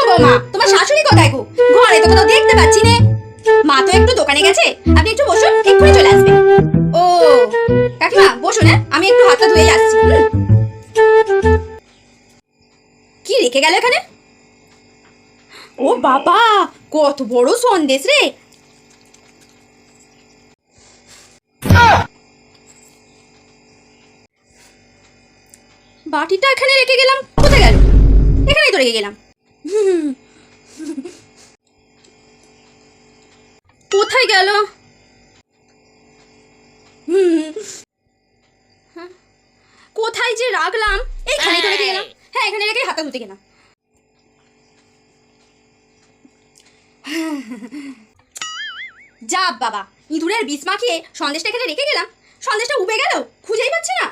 গো মা, তোমার শাশুড়ি কোথায় গো? ঘরে তো কোথাও দেখতে পাচ্ছি না। মা তো একটু দোকানে গেছে, আপনি একটু বসুন, এক্ষুনি চলে আসবে। ও কাকিমা বসুন, হ্যাঁ আমি একটু হাতটা ধুয়ে আসছি। কি রেখে গেল এখানে? ও বাবা, কত বড় সন্দেশ রে। বাটিটা এখানে রেখে গেলাম, কোথায় গেল? এখানেই তো রেখে গেলাম। কোথায় গেল? কোথায় যে রাখলাম? এইখানেই তো রেখে গেলাম। হ্যাঁ এখানে রেখে হাতটা ধুতে গেলাম। যা বাবা, ইঁদুরের বিষ মাখিয়ে সন্দেশটা এখানে রেখে গেলাম, সন্দেশটা উবে গেল, খুঁজেই পাচ্ছি না।